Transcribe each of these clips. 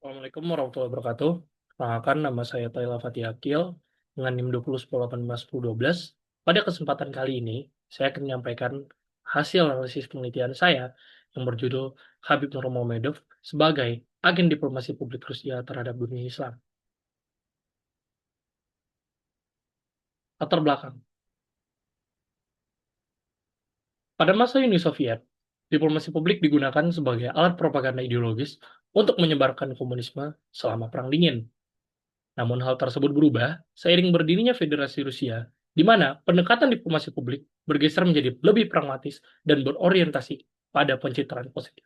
Assalamualaikum warahmatullahi wabarakatuh. Perkenalkan, nama saya Taila Fatih Akil dengan NIM 20101811. Pada kesempatan kali ini, saya akan menyampaikan hasil analisis penelitian saya yang berjudul Habib Nurmagomedov sebagai agen diplomasi publik Rusia terhadap dunia Islam. Latar belakang. Pada masa Uni Soviet, diplomasi publik digunakan sebagai alat propaganda ideologis untuk menyebarkan komunisme selama Perang Dingin. Namun hal tersebut berubah seiring berdirinya Federasi Rusia, di mana pendekatan diplomasi publik bergeser menjadi lebih pragmatis dan berorientasi pada pencitraan positif.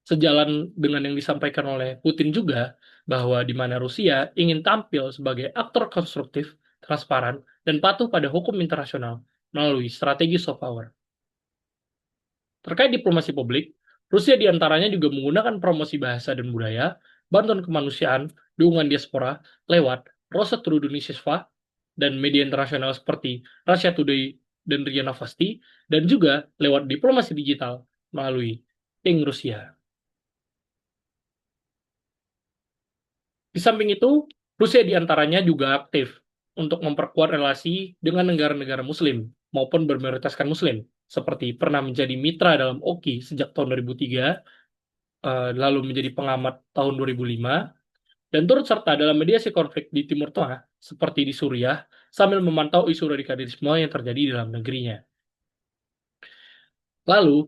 Sejalan dengan yang disampaikan oleh Putin juga, bahwa di mana Rusia ingin tampil sebagai aktor konstruktif, transparan, dan patuh pada hukum internasional melalui strategi soft power. Terkait diplomasi publik, Rusia diantaranya juga menggunakan promosi bahasa dan budaya, bantuan kemanusiaan, dukungan diaspora, lewat Rosa Trudnishisva, dan media internasional seperti Russia Today dan RIA Novosti, dan juga lewat diplomasi digital melalui Ping Rusia. Di samping itu, Rusia diantaranya juga aktif untuk memperkuat relasi dengan negara-negara Muslim maupun bermayoritaskan Muslim, seperti pernah menjadi mitra dalam OKI sejak tahun 2003, lalu menjadi pengamat tahun 2005, dan turut serta dalam mediasi konflik di Timur Tengah, seperti di Suriah, sambil memantau isu radikalisme yang terjadi di dalam negerinya. Lalu,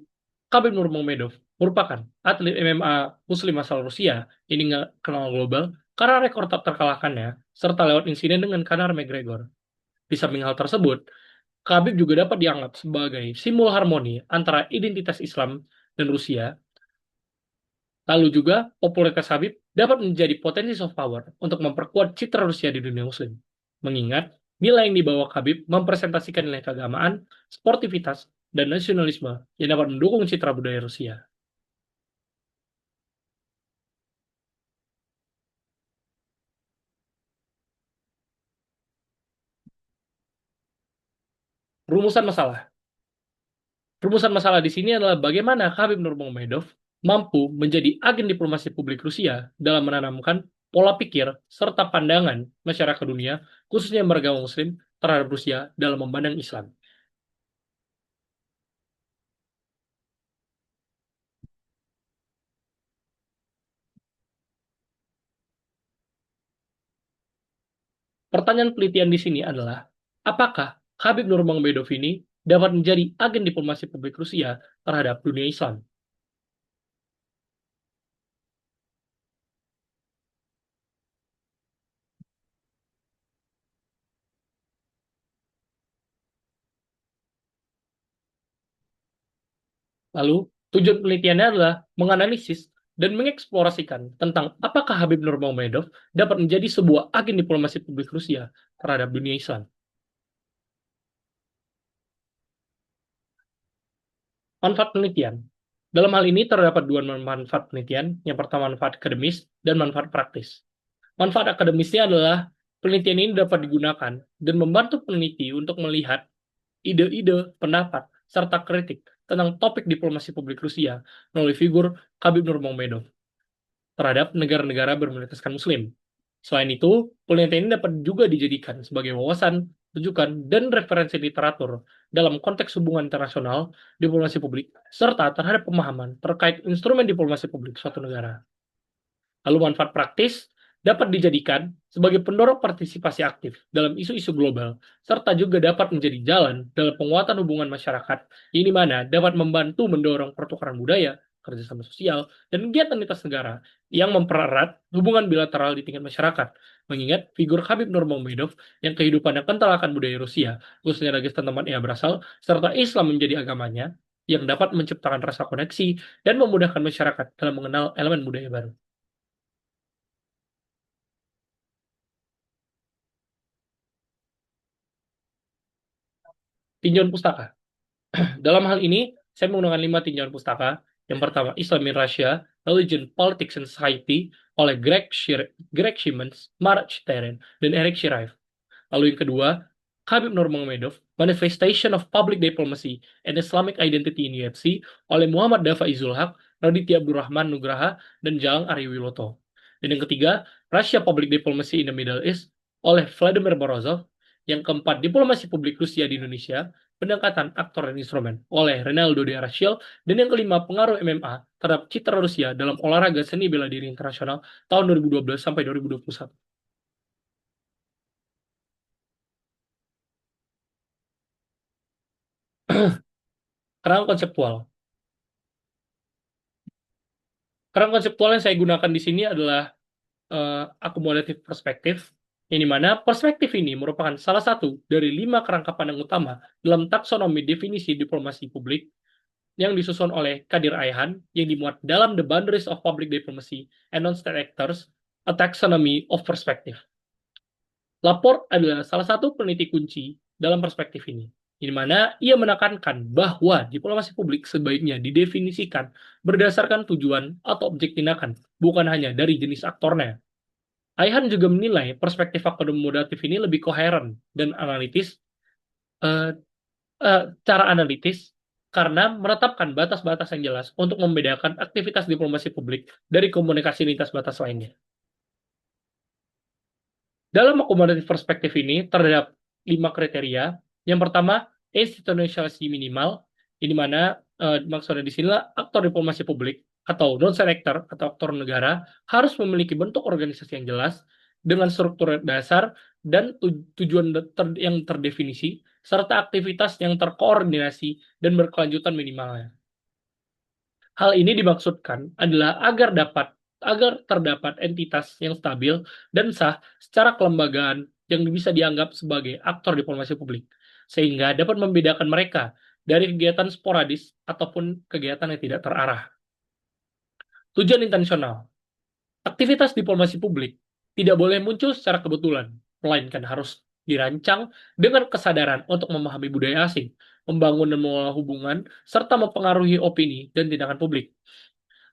Khabib Nurmagomedov merupakan atlet MMA Muslim asal Rusia yang dikenal global karena rekor tak terkalahkannya, serta lewat insiden dengan Conor McGregor. Di samping hal tersebut, Khabib juga dapat dianggap sebagai simbol harmoni antara identitas Islam dan Rusia. Lalu juga, popularitas Habib dapat menjadi potensi soft power untuk memperkuat citra Rusia di dunia Muslim. Mengingat, nilai yang dibawa Habib mempresentasikan nilai keagamaan, sportivitas, dan nasionalisme yang dapat mendukung citra budaya Rusia. Rumusan masalah. Rumusan masalah di sini adalah bagaimana Khabib Nurmagomedov mampu menjadi agen diplomasi publik Rusia dalam menanamkan pola pikir serta pandangan masyarakat dunia, khususnya yang beragama Muslim, terhadap Rusia dalam memandang Islam. Pertanyaan penelitian di sini adalah, apakah Khabib Nurmagomedov ini dapat menjadi agen diplomasi publik Rusia terhadap dunia Islam? Lalu, tujuan penelitiannya adalah menganalisis dan mengeksplorasikan tentang apakah Habib Nurmagomedov dapat menjadi sebuah agen diplomasi publik Rusia terhadap dunia Islam. Manfaat penelitian. Dalam hal ini terdapat dua manfaat penelitian. Yang pertama manfaat akademis dan manfaat praktis. Manfaat akademisnya adalah penelitian ini dapat digunakan dan membantu peneliti untuk melihat ide-ide, pendapat, serta kritik tentang topik diplomasi publik Rusia melalui figur Khabib Nurmagomedov terhadap negara-negara bermayoritaskan Muslim. Selain itu, penelitian ini dapat juga dijadikan sebagai wawasan, rujukan, dan referensi literatur dalam konteks hubungan internasional, diplomasi publik, serta terhadap pemahaman terkait instrumen diplomasi publik suatu negara. Lalu manfaat praktis dapat dijadikan sebagai pendorong partisipasi aktif dalam isu-isu global, serta juga dapat menjadi jalan dalam penguatan hubungan masyarakat, yang mana dapat membantu mendorong pertukaran budaya, kerjasama sosial, dan kegiatan lintas negara yang mempererat hubungan bilateral di tingkat masyarakat. Mengingat figur Habib Nurmagomedov yang kehidupannya kental akan budaya Rusia, khususnya Dagestan tempat ia berasal, serta Islam menjadi agamanya, yang dapat menciptakan rasa koneksi dan memudahkan masyarakat dalam mengenal elemen budaya baru. Tinjauan pustaka. Dalam hal ini, saya menggunakan 5 tinjauan pustaka. Yang pertama, Islam in Russia, Religion, Politics, and Society oleh Greg Siemens, Mark Teren, dan Eric Shiraev. Lalu yang kedua, Khabib Nurmagomedov, Manifestation of Public Diplomacy and Islamic Identity in UFC oleh Muhammad Dafa Izul Haq, Raditya Abdurrahman Nugraha, dan Jalang Arya Wiloto. Dan yang ketiga, Russia Public Diplomacy in the Middle East oleh Vladimir Morozov. Yang keempat, Diplomasi Publik Rusia di Indonesia, pendekatan aktor dan instrumen oleh Renaldo de Arachil. Dan yang kelima, pengaruh MMA terhadap citra Rusia dalam olahraga seni bela diri internasional tahun 2012 sampai 2021. Kerangka konseptual. Kerangka konseptual yang saya gunakan di sini adalah akomodatif perspektif, yang dimana perspektif ini merupakan salah satu dari 5 kerangka pandang utama dalam taksonomi definisi diplomasi publik yang disusun oleh Kadir Ayhan yang dimuat dalam The Boundaries of Public Diplomacy and Non-State Actors, A Taxonomy of Perspective. Laporte adalah salah satu peneliti kunci dalam perspektif ini, di mana ia menekankan bahwa diplomasi publik sebaiknya didefinisikan berdasarkan tujuan atau objek tindakan, bukan hanya dari jenis aktornya. Ayhan juga menilai perspektif akomodatif ini lebih koheren dan analitis, eh, cara analitis, karena menetapkan batas-batas yang jelas untuk membedakan aktivitas diplomasi publik dari komunikasi lintas batas lainnya. Dalam akomodatif perspektif ini terdapat 5 kriteria. Yang pertama, institusionalisasi minimal, di mana maksudnya di sinilah aktor diplomasi publik atau non-state actor atau aktor negara harus memiliki bentuk organisasi yang jelas dengan struktur dasar dan tujuan yang terdefinisi serta aktivitas yang terkoordinasi dan berkelanjutan minimalnya. Hal ini dimaksudkan adalah agar terdapat entitas yang stabil dan sah secara kelembagaan yang bisa dianggap sebagai aktor diplomasi publik, sehingga dapat membedakan mereka dari kegiatan sporadis ataupun kegiatan yang tidak terarah. Tujuan intensional. Aktivitas diplomasi publik tidak boleh muncul secara kebetulan, melainkan harus dirancang dengan kesadaran untuk memahami budaya asing, membangun dan mengelola hubungan, serta mempengaruhi opini dan tindakan publik.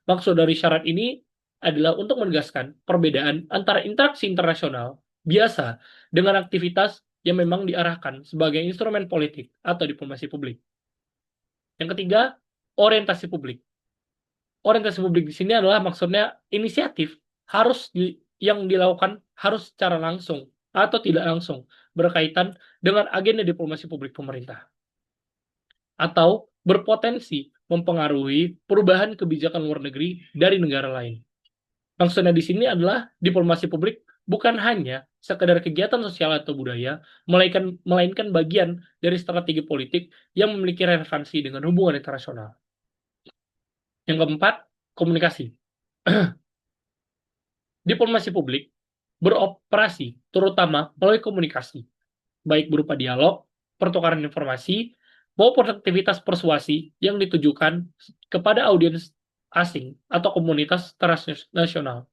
Maksud dari syarat ini adalah untuk menegaskan perbedaan antara interaksi internasional biasa dengan aktivitas yang memang diarahkan sebagai instrumen politik atau diplomasi publik. Yang ketiga, orientasi publik. Orientasi publik di sini adalah maksudnya inisiatif yang dilakukan harus secara langsung atau tidak langsung berkaitan dengan agenda diplomasi publik pemerintah atau berpotensi mempengaruhi perubahan kebijakan luar negeri dari negara lain. Maksudnya di sini adalah diplomasi publik bukan hanya sekedar kegiatan sosial atau budaya, melainkan bagian dari strategi politik yang memiliki relevansi dengan hubungan internasional. Yang keempat, komunikasi. Diplomasi publik beroperasi terutama melalui komunikasi, baik berupa dialog, pertukaran informasi, maupun aktivitas persuasi yang ditujukan kepada audiens asing atau komunitas transnasional.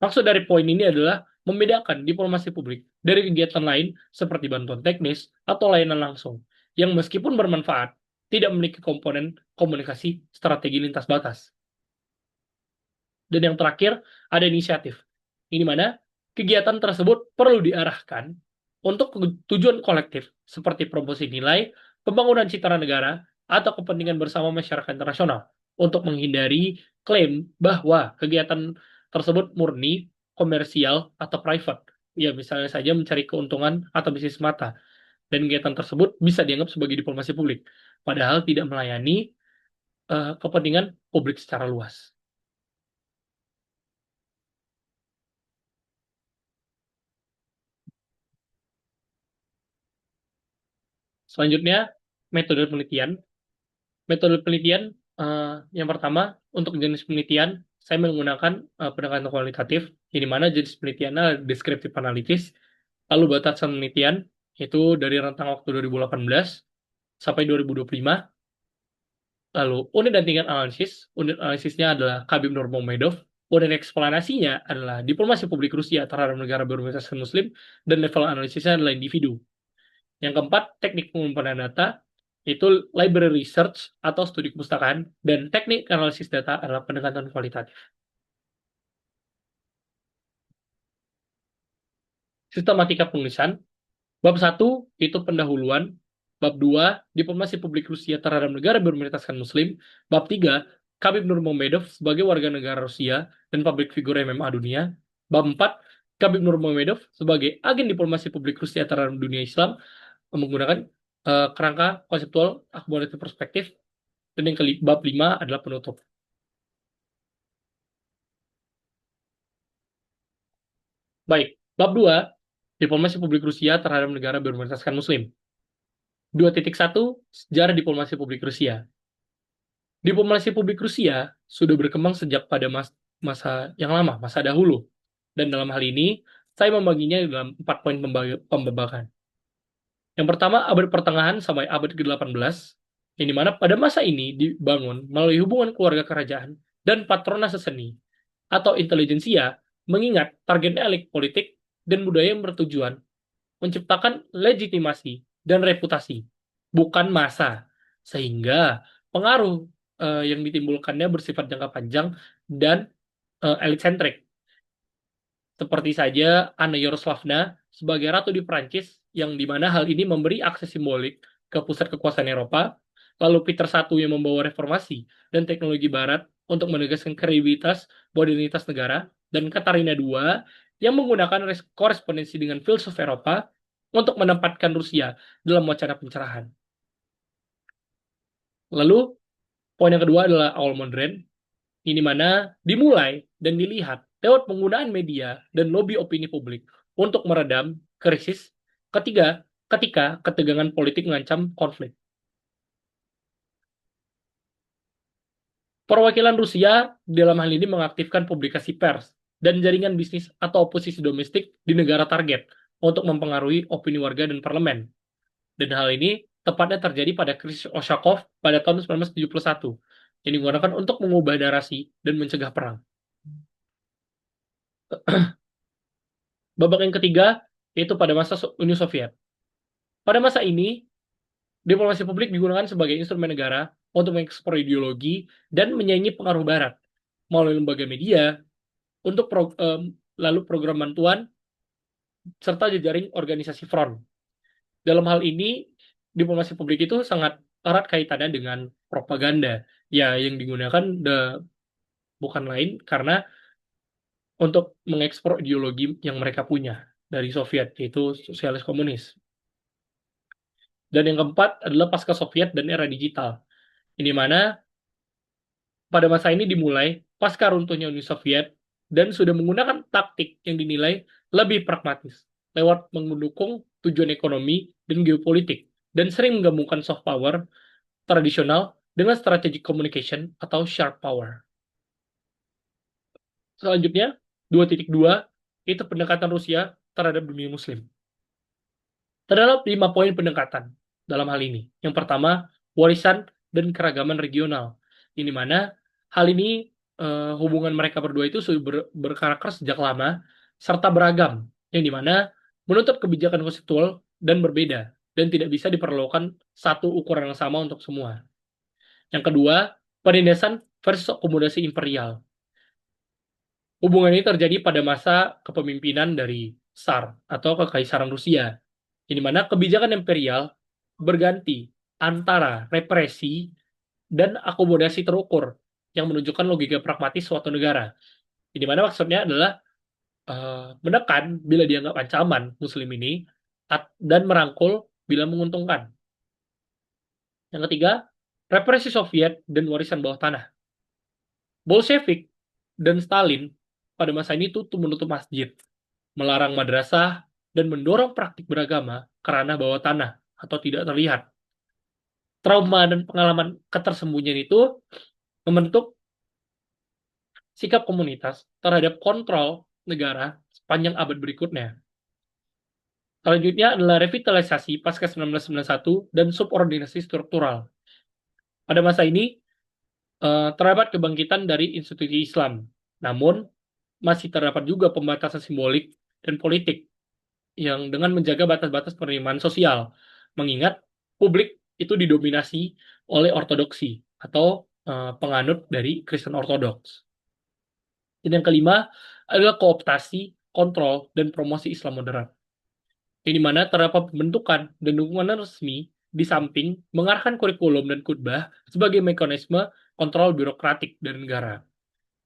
Maksud dari poin ini adalah membedakan diplomasi publik dari kegiatan lain seperti bantuan teknis atau layanan langsung, yang meskipun bermanfaat, tidak memiliki komponen komunikasi strategi lintas batas. Dan yang terakhir, ada inisiatif. Ini mana kegiatan tersebut perlu diarahkan untuk tujuan kolektif, seperti promosi nilai, pembangunan citra negara, atau kepentingan bersama masyarakat internasional, untuk menghindari klaim bahwa kegiatan tersebut murni, komersial, atau private. Ya, misalnya saja mencari keuntungan atau bisnis mata. Dan kegiatan tersebut bisa dianggap sebagai diplomasi publik, padahal tidak melayani kepentingan publik secara luas. Selanjutnya, metode penelitian. Metode penelitian yang pertama, untuk jenis penelitian, saya menggunakan pendekatan kualitatif, di mana jenis penelitian adalah deskriptif analitis, lalu batasan penelitian, itu dari rentang waktu 2018 sampai 2025, lalu unit dan tingkat analisis, unit analisisnya adalah Khabib Nurmagomedov, unit eksplanasinya adalah diplomasi publik Rusia terhadap negara berorientasi Muslim, dan level analisisnya adalah individu. Yang keempat, teknik pengumpulan data, itu library research atau studi perpustakaan, dan teknik analisis data adalah pendekatan kualitatif. Sistematika penulisan, bab 1 itu pendahuluan, bab 2 diplomasi publik Rusia terhadap negara berorientasikan Muslim, bab 3 Khabib Nurmagomedov sebagai warga negara Rusia dan publik figur MMA dunia. Bab 4, Khabib Nurmagomedov sebagai agen diplomasi publik Rusia terhadap dunia Islam menggunakan kerangka konseptual akomodatif perspektif. Dan yang bab 5 adalah penutup. Baik, bab 2, diplomasi publik Rusia terhadap negara berorientasikan Muslim. 2.1, sejarah diplomasi publik Rusia. Diplomasi publik Rusia sudah berkembang sejak pada masa yang lama, masa dahulu. Dan dalam hal ini, saya membaginya dalam 4 poin pembabakan. Yang pertama, abad pertengahan sampai abad ke-18, yang dimana pada masa ini dibangun melalui hubungan keluarga kerajaan dan patronase seni atau intelijensia, mengingat target elit politik dan budaya yang bertujuan menciptakan legitimasi dan reputasi, bukan massa, sehingga pengaruh yang ditimbulkannya bersifat jangka panjang dan elit-sentrik. Seperti saja Anna Yaroslavna sebagai ratu di Prancis, yang dimana hal ini memberi akses simbolik ke pusat kekuasaan Eropa, lalu Peter I yang membawa reformasi dan teknologi barat untuk menegaskan kredibilitas modernitas negara, dan Katarina II yang menggunakan korespondensi dengan filsuf Eropa untuk menempatkan Rusia dalam wacana pencerahan. Lalu, poin yang kedua adalah awal modern, ini mana dimulai dan dilihat lewat penggunaan media dan lobby opini publik untuk meredam krisis. Ketiga, ketika ketegangan politik mengancam konflik. Perwakilan Rusia dalam hal ini mengaktifkan publikasi pers dan jaringan bisnis atau oposisi domestik di negara target untuk mempengaruhi opini warga dan parlemen. Dan hal ini tepatnya terjadi pada krisis Oshakov pada tahun 1971, yang digunakan untuk mengubah narasi dan mencegah perang. Babak yang ketiga, yaitu pada masa Uni Soviet. Pada masa ini, diplomasi publik digunakan sebagai instrumen negara untuk mengekspor ideologi dan menyaingi pengaruh Barat melalui lembaga media, untuk lalu program bantuan, serta jejaring organisasi front. Dalam hal ini, diplomasi publik itu sangat erat kaitannya dengan propaganda, ya, yang digunakan bukan lain karena untuk mengekspor ideologi yang mereka punya dari Soviet, yaitu sosialis komunis. Dan yang keempat adalah pasca Soviet dan era digital, ini mana pada masa ini dimulai pasca runtuhnya Uni Soviet dan sudah menggunakan taktik yang dinilai lebih pragmatis lewat mendukung tujuan ekonomi dan geopolitik, dan sering menggabungkan soft power tradisional dengan strategic communication atau sharp power. Selanjutnya, 2.2, itu pendekatan Rusia terhadap dunia Muslim. Terdapat 5 poin pendekatan dalam hal ini. Yang pertama, warisan dan keragaman regional. Ini mana hal ini hubungan mereka berdua itu sudah berkarakter sejak lama serta beragam, yang dimana menuntut kebijakan konseptual dan berbeda dan tidak bisa diperlukan satu ukuran yang sama untuk semua. Yang kedua, penindasan versus akomodasi imperial. Hubungan ini terjadi pada masa kepemimpinan dari Tsar atau Kekaisaran Rusia, di mana kebijakan imperial berganti antara represi dan akomodasi terukur yang menunjukkan logika pragmatis suatu negara. Di mana maksudnya adalah menekan bila dianggap ancaman Muslim ini dan merangkul bila menguntungkan. Yang ketiga, represi Soviet dan warisan bawah tanah. Bolshevik dan Stalin pada masa ini tutup menutup masjid, melarang madrasah, dan mendorong praktik beragama karena bawah tanah atau tidak terlihat. Trauma dan pengalaman ketersembunyian itu membentuk sikap komunitas terhadap kontrol negara sepanjang abad berikutnya. Selanjutnya adalah revitalisasi pasca 1991 dan subordinasi struktural. Pada masa ini terdapat kebangkitan dari institusi Islam, namun masih terdapat juga pembatasan simbolik dan politik yang dengan menjaga batas-batas penerimaan sosial, mengingat publik itu didominasi oleh ortodoksi atau penganut dari Kristen Ortodoks. Dan yang kelima adalah kooptasi, kontrol, dan promosi Islam moderat, di mana terdapat pembentukan dan dukungan resmi di samping mengarahkan kurikulum dan khutbah sebagai mekanisme kontrol birokratik dari negara.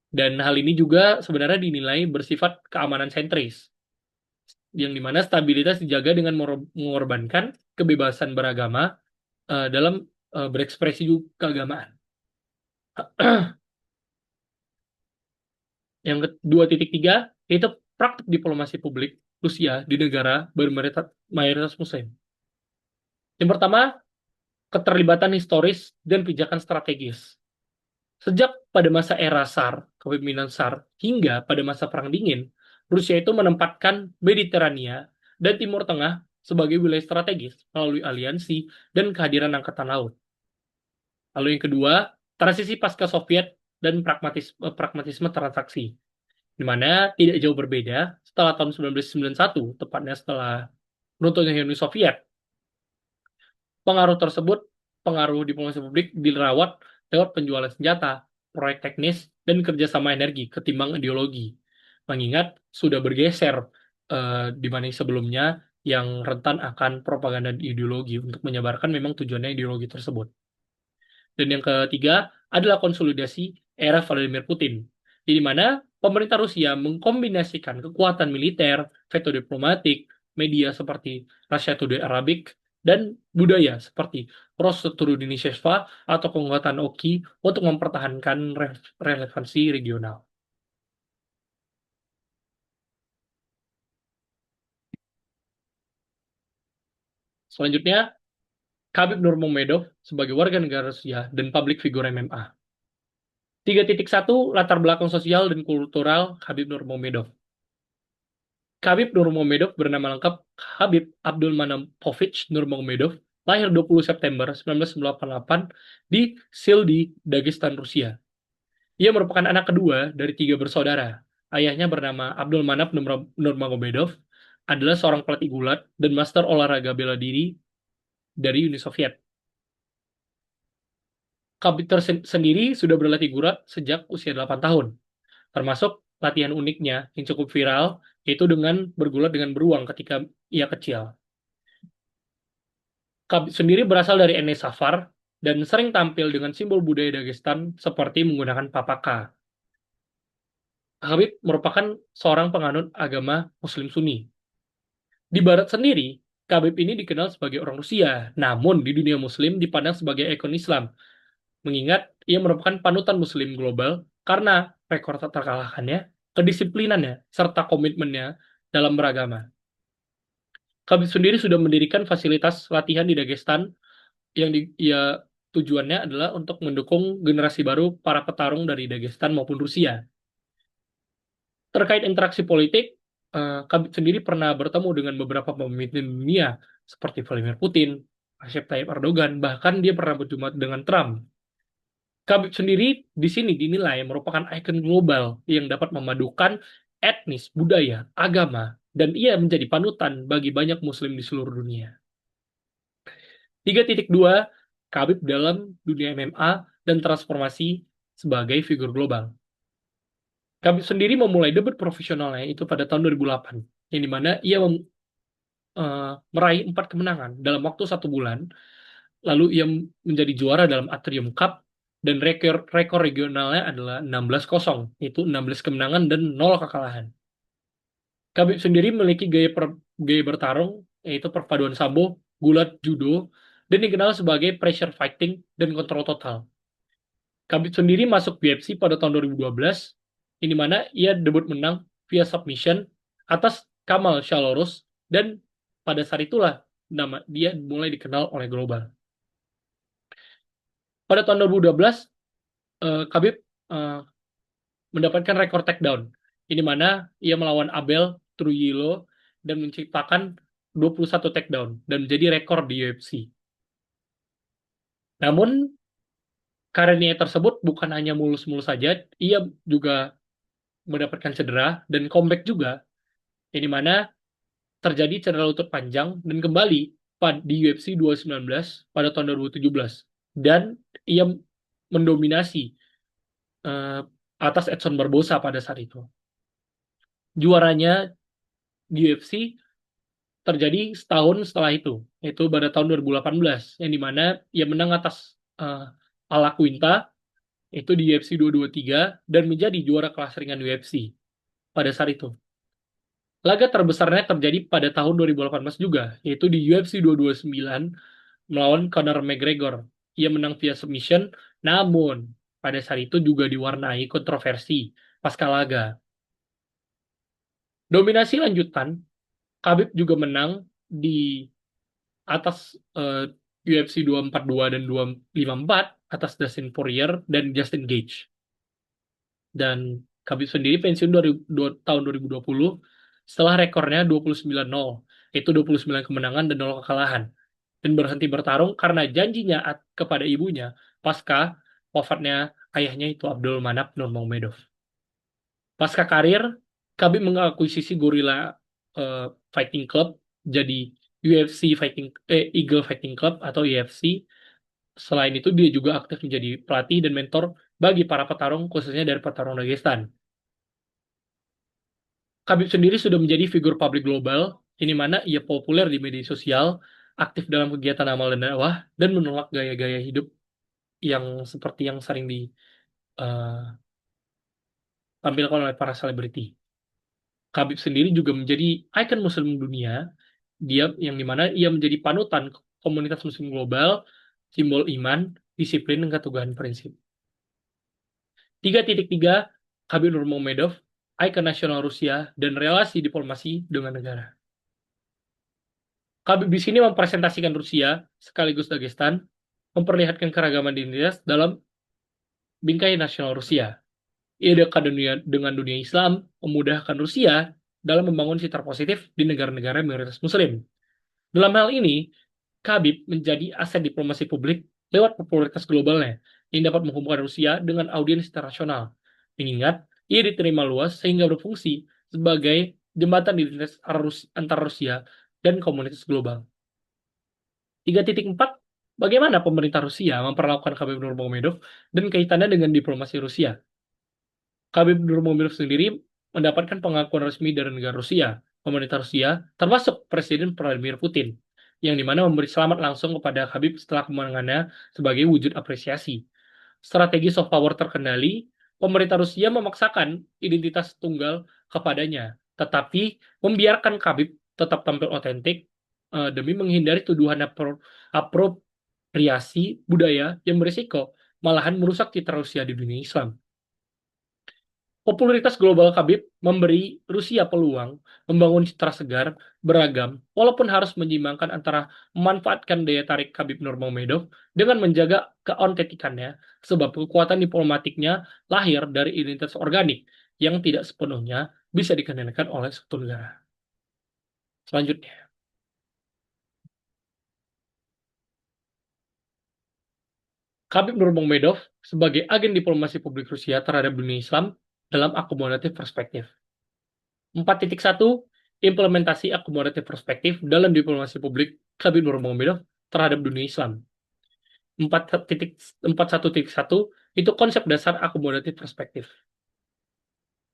Dan hal ini juga sebenarnya dinilai bersifat keamanan sentris, yang dimana stabilitas dijaga dengan mengorbankan kebebasan beragama dalam berekspresi keagamaan. Yang ke-2.3 yaitu praktik diplomasi publik Rusia di negara bermayoritas Muslim. Yang pertama, keterlibatan historis dan pijakan strategis. Sejak pada masa era Tsar, kepemimpinan Tsar, hingga pada masa Perang Dingin, Rusia itu menempatkan Mediterania dan Timur Tengah sebagai wilayah strategis melalui aliansi dan kehadiran angkatan laut. Lalu yang kedua, transisi pasca Soviet dan pragmatisme transaksi, di mana tidak jauh berbeda setelah tahun 1991, tepatnya setelah runtuhnya Uni Soviet. Pengaruh diplomasi publik dirawat lewat penjualan senjata, proyek teknis, dan kerjasama energi ketimbang ideologi. Mengingat sudah bergeser dibanding sebelumnya yang rentan akan propaganda ideologi untuk menyebarkan memang tujuannya ideologi tersebut. Dan yang ketiga adalah konsolidasi era Vladimir Putin, di mana pemerintah Rusia mengkombinasikan kekuatan militer, veto diplomatik, media seperti Russia Today Arabic, dan budaya seperti Rostotrudinisheva atau kekuatan Oki untuk mempertahankan relevansi regional. Selanjutnya, Khabib Nurmagomedov sebagai warga negara Rusia dan public figure MMA. 3.1 Latar belakang sosial dan kultural Khabib Nurmagomedov. Khabib Nurmagomedov bernama lengkap Khabib Abdulmanapovich Nurmagomedov, lahir 20 September 1988 di Sildi, Dagestan, Rusia. Ia merupakan anak kedua dari 3 bersaudara. Ayahnya bernama Abdulmanap Nurmagomedov, adalah seorang pelatih gulat dan master olahraga bela diri dari Uni Soviet. Khabib sendiri sudah berlatih gulat sejak usia 8 tahun, termasuk latihan uniknya yang cukup viral, yaitu dengan bergulat dengan beruang ketika ia kecil. Khabib sendiri berasal dari etnis Safar dan sering tampil dengan simbol budaya Dagestan seperti menggunakan papaka. Khabib merupakan seorang penganut agama Muslim Sunni. Di Barat sendiri, Khabib ini dikenal sebagai orang Rusia, namun di dunia Muslim dipandang sebagai ikon Islam, mengingat ia merupakan panutan Muslim global karena rekor tak terkalahkannya, kedisiplinannya, serta komitmennya dalam beragama. Khabib sendiri sudah mendirikan fasilitas latihan di Dagestan yang tujuannya adalah untuk mendukung generasi baru para petarung dari Dagestan maupun Rusia. Terkait interaksi politik, Khabib sendiri pernah bertemu dengan beberapa pemimpin dunia seperti Vladimir Putin, Recep Tayyip Erdogan, bahkan dia pernah berjumpa dengan Trump. Khabib sendiri di sini dinilai merupakan ikon global yang dapat memadukan etnis, budaya, agama, dan ia menjadi panutan bagi banyak Muslim di seluruh dunia. 3.2 Khabib dalam dunia MMA dan transformasi sebagai figur global. Khabib sendiri memulai debut profesionalnya itu pada tahun 2008, yang dimana ia meraih 4 kemenangan dalam waktu 1 bulan, lalu ia menjadi juara dalam Atrium Cup, dan rekor regionalnya adalah 16-0, yaitu 16 kemenangan dan 0 kekalahan. Khabib sendiri memiliki gaya bertarung, yaitu perpaduan sambo, gulat, judo, dan dikenal sebagai pressure fighting dan kontrol total. Khabib sendiri masuk UFC pada tahun 2012, di mana ia debut menang via submission atas Kamal Shalorus, dan pada saat itulah nama dia mulai dikenal oleh global. Pada tahun 2012, Khabib mendapatkan rekor takedown, di mana ia melawan Abel Trujillo dan menciptakan 21 takedown dan menjadi rekor di UFC. Namun karirnya tersebut bukan hanya mulus-mulus saja, ia juga mendapatkan cedera dan comeback juga, di mana terjadi cedera lutut panjang dan kembali di UFC 219 pada tahun 2017, dan ia mendominasi atas Edson Barbosa pada saat itu. Juaranya di UFC terjadi setahun setelah itu, yaitu pada tahun 2018, yang dimana ia menang atas Ala Quinta itu di UFC 223 dan menjadi juara kelas ringan UFC pada saat itu. Laga terbesarnya terjadi pada tahun 2018 juga, yaitu di UFC 229 melawan Conor McGregor. Ia menang via submission, namun pada saat itu juga diwarnai kontroversi pasca laga. Dominasi lanjutan, Khabib juga menang di atas UFC 242 dan 254 atas Dustin Poirier dan Justin Gage. Dan Khabib sendiri pensiun tahun 2020 setelah rekornya 29-0, yaitu 29 kemenangan dan 0 kekalahan. Dan berhenti bertarung karena janjinya kepada ibunya pasca wafatnya ayahnya itu Abdul Manap Nurmagomedov. Pasca karir, Khabib mengakuisisi Gorilla eh, Fighting Club jadi UFC Eagle Fighting Club atau UFC. Selain itu, dia juga aktif menjadi pelatih dan mentor bagi para petarung, khususnya dari petarung Dagestan. Khabib sendiri sudah menjadi figur publik global, ini mana ia populer di media sosial, aktif dalam kegiatan amal dan dakwah, dan menolak gaya-gaya hidup yang seperti yang sering ditampilkan oleh para selebriti. Khabib sendiri juga menjadi ikon Muslim dunia, dia yang dimana ia menjadi panutan komunitas Muslim global, simbol iman, disiplin, dan keteguhan prinsip. 3.3 Khabib Nurmagomedov, ikon nasional Rusia, dan relasi diplomasi dengan negara. Khabib di sini mempresentasikan Rusia sekaligus Dagestan, memperlihatkan keragaman identitas dalam bingkai nasional Rusia. Ia dekat dengan dunia Islam, memudahkan Rusia dalam membangun citra positif di negara-negara mayoritas Muslim. Dalam hal ini, Khabib menjadi aset diplomasi publik lewat popularitas globalnya yang dapat menghubungkan Rusia dengan audiens internasional. Mengingat ia diterima luas sehingga berfungsi sebagai jembatan identitas antar Rusia dan komunitas global. 3.4 Bagaimana pemerintah Rusia memperlakukan Khabib Nurmagomedov dan kaitannya dengan diplomasi Rusia? Khabib Nurmagomedov sendiri mendapatkan pengakuan resmi dari negara Rusia, pemerintah Rusia, termasuk Presiden Vladimir Putin, yang dimana memberi selamat langsung kepada Khabib setelah kemenangannya sebagai wujud apresiasi. Strategi soft power terkendali, pemerintah Rusia memaksakan identitas tunggal kepadanya, tetapi membiarkan Khabib tetap tampil otentik demi menghindari tuduhan apropriasi budaya yang berisiko malahan merusak citra Rusia di dunia Islam. Popularitas global Khabib memberi Rusia peluang membangun citra segar, beragam, walaupun harus menyimbangkan antara memanfaatkan daya tarik Khabib Nurmagomedov dengan menjaga keautentikannya, sebab kekuatan diplomatiknya lahir dari identitas organik yang tidak sepenuhnya bisa dikendalikan oleh satu negara. Selanjutnya, Khabib Nurmagomedov sebagai agen diplomasi publik Rusia terhadap dunia Islam dalam akomodatif perspektif. 4.1 Implementasi akomodatif perspektif dalam diplomasi publik Khabib Nurmagomedov terhadap dunia Islam. 4.1 itu konsep dasar akomodatif perspektif.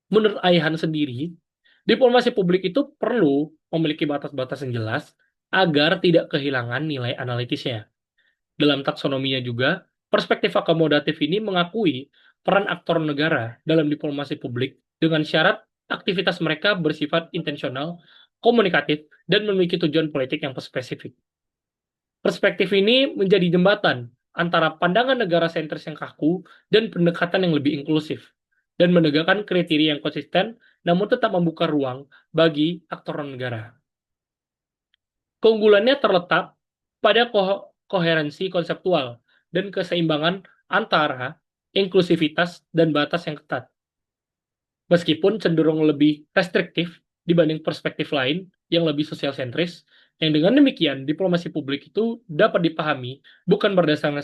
Menurut Ayhan sendiri, diplomasi publik itu perlu memiliki batas-batas yang jelas agar tidak kehilangan nilai analitisnya. Dalam taksonominya juga, perspektif akomodatif ini mengakui peran aktor negara dalam diplomasi publik dengan syarat aktivitas mereka bersifat intensional, komunikatif, dan memiliki tujuan politik yang spesifik. Perspektif ini menjadi jembatan antara pandangan negara sentris yang kaku dan pendekatan yang lebih inklusif, dan menegakkan kriteria yang konsisten namun tetap membuka ruang bagi aktor negara. Keunggulannya terletak pada koherensi konseptual dan keseimbangan antara inklusivitas dan batas yang ketat. Meskipun cenderung lebih restriktif dibanding perspektif lain yang lebih sosial sentris, yang dengan demikian diplomasi publik itu dapat dipahami bukan berdasarkan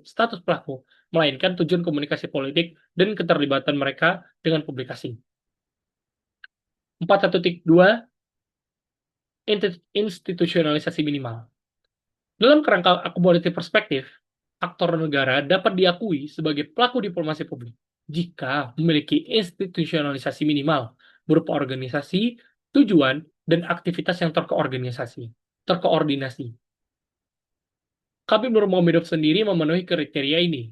status pelaku, melainkan tujuan komunikasi politik dan keterlibatan mereka dengan publikasi. 4.2 Institusionalisasi minimal. Dalam kerangka akomodatif perspektif, aktor negara dapat diakui sebagai pelaku diplomasi publik jika memiliki institusionalisasi minimal berupa organisasi, tujuan, dan aktivitas yang terkoordinasi. Khabib Nurmagomedov sendiri memenuhi kriteria ini.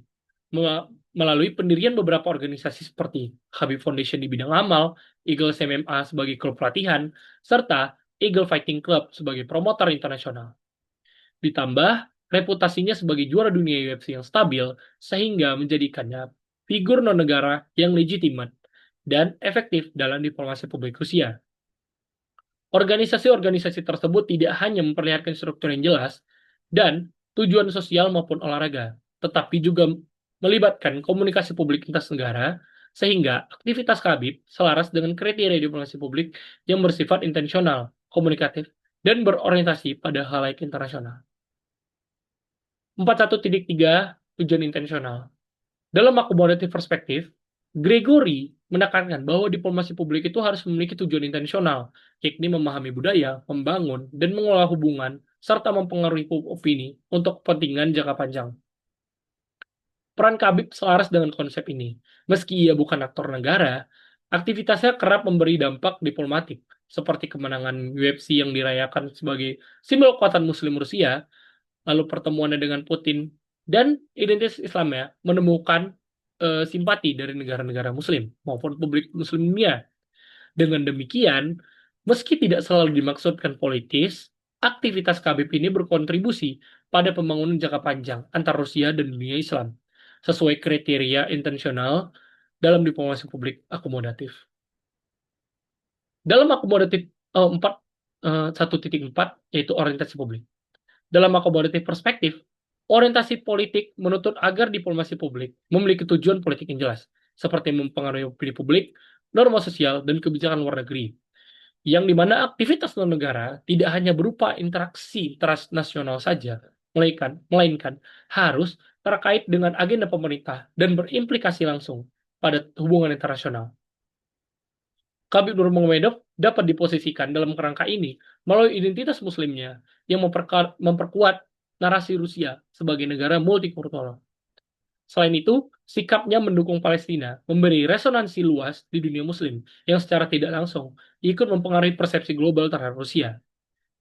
melalui pendirian beberapa organisasi seperti Habib Foundation di bidang amal, Eagles MMA sebagai klub pelatihan, serta Eagle Fighting Club sebagai promotor internasional. Ditambah reputasinya sebagai juara dunia UFC yang stabil, sehingga menjadikannya figur non-negara yang legitimate dan efektif dalam diplomasi publik Rusia. Organisasi-organisasi tersebut tidak hanya memperlihatkan struktur yang jelas dan tujuan sosial maupun olahraga, tetapi juga melibatkan komunikasi publik lintas negara, sehingga aktivitas Khabib selaras dengan kriteria diplomasi publik yang bersifat intensional, komunikatif, dan berorientasi pada halayak internasional. 41.3 Tujuan intensional. Dalam akomodatif perspektif, Gregory menekankan bahwa diplomasi publik itu harus memiliki tujuan intensional, yakni memahami budaya, membangun, dan mengelola hubungan, serta mempengaruhi opini untuk kepentingan jangka panjang. Peran Khabib selaras dengan konsep ini. Meski ia bukan aktor negara, aktivitasnya kerap memberi dampak diplomatik, seperti kemenangan UFC yang dirayakan sebagai simbol kekuatan Muslim Rusia, lalu pertemuannya dengan Putin, dan identitas Islamnya menemukan simpati dari negara-negara Muslim maupun publik Muslim dunia. Dengan demikian, meski tidak selalu dimaksudkan politis, aktivitas Khabib ini berkontribusi pada pembangunan jangka panjang antar Rusia dan dunia Islam, sesuai kriteria intensional dalam diplomasi publik akomodatif. Dalam akomodatif 1.4, yaitu orientasi publik. Dalam akomodatif perspektif, orientasi politik menuntut agar diplomasi publik memiliki tujuan politik yang jelas, seperti mempengaruhi opini publik, norma sosial, dan kebijakan luar negeri, yang dimana aktivitas non-negara tidak hanya berupa interaksi transnasional saja, melainkan harus terkait dengan agenda pemerintah dan berimplikasi langsung pada hubungan internasional. Khabib Nurmagomedov dapat diposisikan dalam kerangka ini melalui identitas muslimnya yang memperkuat narasi Rusia sebagai negara multikultural. Selain itu, sikapnya mendukung Palestina memberi resonansi luas di dunia muslim yang secara tidak langsung ikut mempengaruhi persepsi global terhadap Rusia.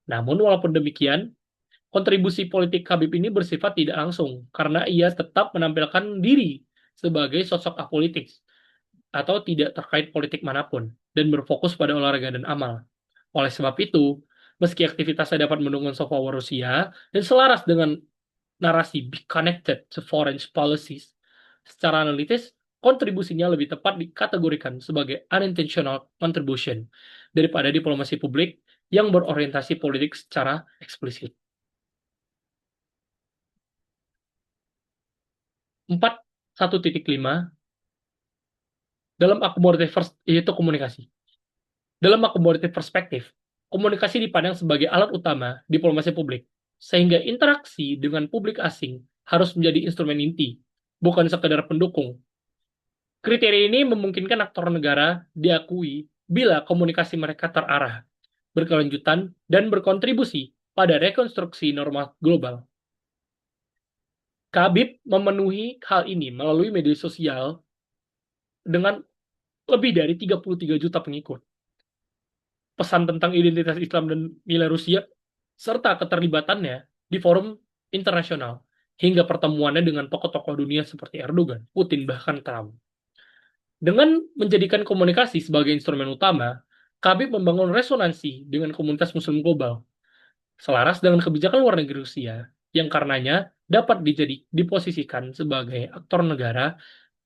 Namun walaupun demikian, kontribusi politik Khabib ini bersifat tidak langsung karena ia tetap menampilkan diri sebagai sosok apolitik atau tidak terkait politik manapun, dan berfokus pada olahraga dan amal. Oleh sebab itu, meski aktivitasnya dapat mendukung soft power Rusia dan selaras dengan narasi be connected to foreign policies, secara analitis, kontribusinya lebih tepat dikategorikan sebagai unintentional contribution daripada diplomasi publik yang berorientasi politik secara eksplisit. 1.5 dalam akomodatif yaitu komunikasi. Dalam akomodatif perspektif, komunikasi dipandang sebagai alat utama diplomasi publik, sehingga interaksi dengan publik asing harus menjadi instrumen inti, bukan sekedar pendukung. Kriteria ini memungkinkan aktor negara diakui bila komunikasi mereka terarah, berkelanjutan, dan berkontribusi pada rekonstruksi norma global. Khabib memenuhi hal ini melalui media sosial dengan lebih dari 33 juta pengikut. Pesan tentang identitas Islam dan nilai Rusia, serta keterlibatannya di forum internasional, hingga pertemuannya dengan tokoh-tokoh dunia seperti Erdogan, Putin, bahkan Trump. Dengan menjadikan komunikasi sebagai instrumen utama, Khabib membangun resonansi dengan komunitas muslim global, selaras dengan kebijakan luar negeri Rusia, yang karenanya dapat diposisikan sebagai aktor negara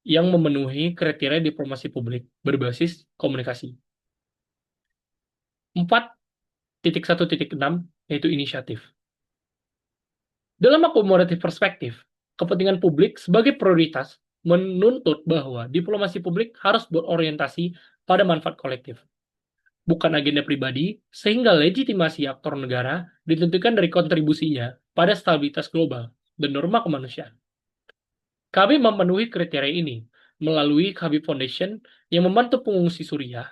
yang memenuhi kriteria diplomasi publik berbasis komunikasi. 4.1.6 yaitu inisiatif. Dalam akomodatif perspektif, kepentingan publik sebagai prioritas menuntut bahwa diplomasi publik harus berorientasi pada manfaat kolektif, bukan agenda pribadi, sehingga legitimasi aktor negara ditentukan dari kontribusinya pada stabilitas global dan norma kemanusiaan. Kami memenuhi kriteria ini melalui Khabib Foundation yang membantu pengungsi Suriah,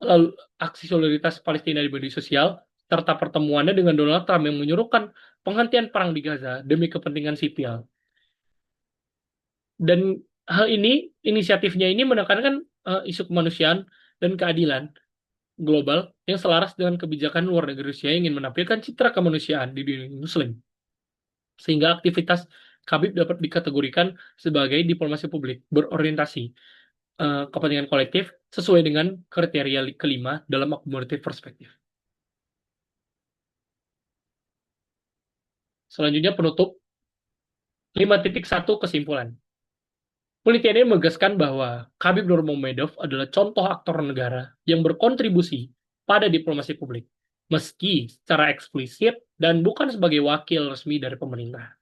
lalu aksi solidaritas Palestina di media sosial, serta pertemuannya dengan Donald Trump yang menyuruhkan penghentian perang di Gaza demi kepentingan sipil. Dan hal ini, inisiatifnya ini menekankan isu kemanusiaan dan keadilan global yang selaras dengan kebijakan luar negeri Rusia yang ingin menampilkan citra kemanusiaan di dunia Muslim. Sehingga aktivitas Khabib dapat dikategorikan sebagai diplomasi publik berorientasi kepentingan kolektif sesuai dengan kriteria kelima dalam akomodatif perspektif. Selanjutnya penutup 5.1 kesimpulan. Penelitian ini menegaskan bahwa Khabib Nurmagomedov adalah contoh aktor negara yang berkontribusi pada diplomasi publik, meski secara eksplisit dan bukan sebagai wakil resmi dari pemerintah.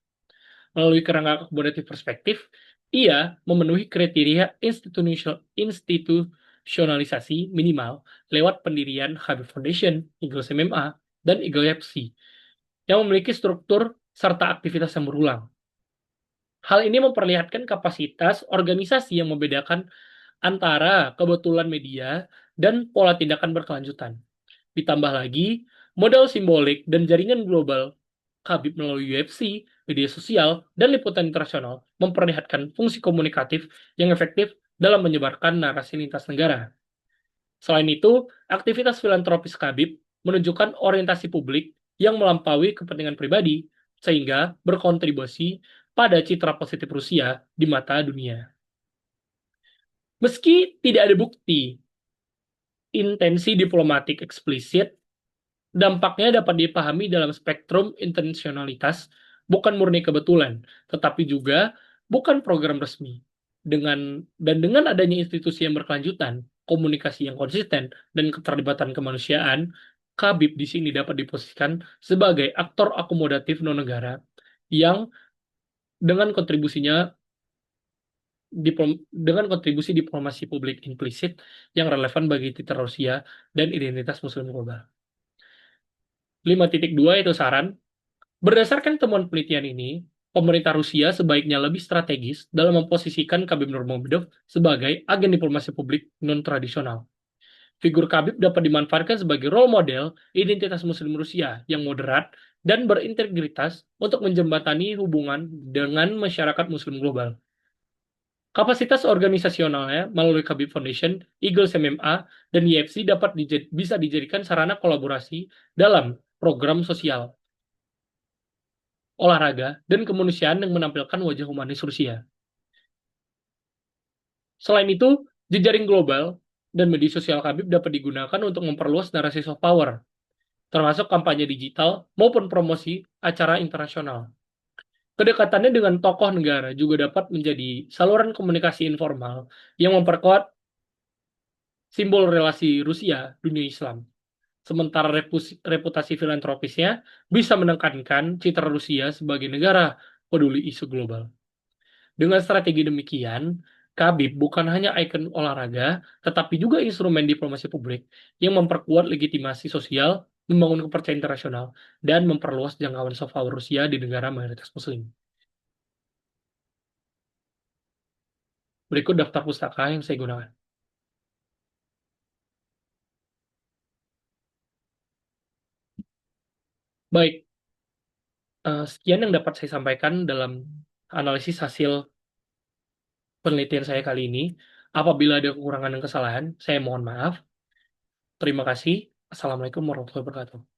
Melalui kerangka akomodatif perspektif, ia memenuhi kriteria institusionalisasi minimal lewat pendirian Khabib Foundation, Eagles MMA, dan Eagle FC yang memiliki struktur serta aktivitas yang berulang. Hal ini memperlihatkan kapasitas organisasi yang membedakan antara kebetulan media dan pola tindakan berkelanjutan. Ditambah lagi, modal simbolik dan jaringan global Khabib melalui UFC, media sosial, dan liputan internasional memperlihatkan fungsi komunikatif yang efektif dalam menyebarkan narasi lintas negara. Selain itu, aktivitas filantropis Khabib menunjukkan orientasi publik yang melampaui kepentingan pribadi, sehingga berkontribusi pada citra positif Rusia di mata dunia. Meski tidak ada bukti intensi diplomatik eksplisit, dampaknya dapat dipahami dalam spektrum intensionalitas, bukan murni kebetulan, tetapi juga bukan program resmi. Dengan adanya institusi yang berkelanjutan, komunikasi yang konsisten, dan keterlibatan kemanusiaan, Khabib di sini dapat diposisikan sebagai aktor akomodatif non-negara yang dengan kontribusinya dengan kontribusi diplomasi publik implisit yang relevan bagi citra Rusia dan identitas Muslim global. 5.2 itu saran. Berdasarkan temuan penelitian ini, pemerintah Rusia sebaiknya lebih strategis dalam memposisikan Khabib Nurmagomedov sebagai agen diplomasi publik non-tradisional. Figur Khabib dapat dimanfaatkan sebagai role model identitas Muslim Rusia yang moderat dan berintegritas untuk menjembatani hubungan dengan masyarakat Muslim global. Kapasitas organisasionalnya melalui Khabib Foundation, Eagles MMA, dan UFC bisa dijadikan sarana kolaborasi dalam program sosial, olahraga, dan kemanusiaan yang menampilkan wajah humanis Rusia. Selain itu, jejaring global dan media sosial Khabib dapat digunakan untuk memperluas narasi soft power, termasuk kampanye digital maupun promosi acara internasional. Kedekatannya dengan tokoh negara juga dapat menjadi saluran komunikasi informal yang memperkuat simbol relasi Rusia dunia Islam. Sementara reputasi filantropisnya bisa menekankan citra Rusia sebagai negara peduli isu global. Dengan strategi demikian, Khabib bukan hanya ikon olahraga, tetapi juga instrumen diplomasi publik yang memperkuat legitimasi sosial, membangun kepercayaan internasional, dan memperluas jangkauan soft power Rusia di negara mayoritas Muslim. Berikut daftar pustaka yang saya gunakan. Baik, sekian yang dapat saya sampaikan dalam analisis hasil penelitian saya kali ini. Apabila ada kekurangan dan kesalahan, saya mohon maaf. Terima kasih. Assalamualaikum warahmatullahi wabarakatuh.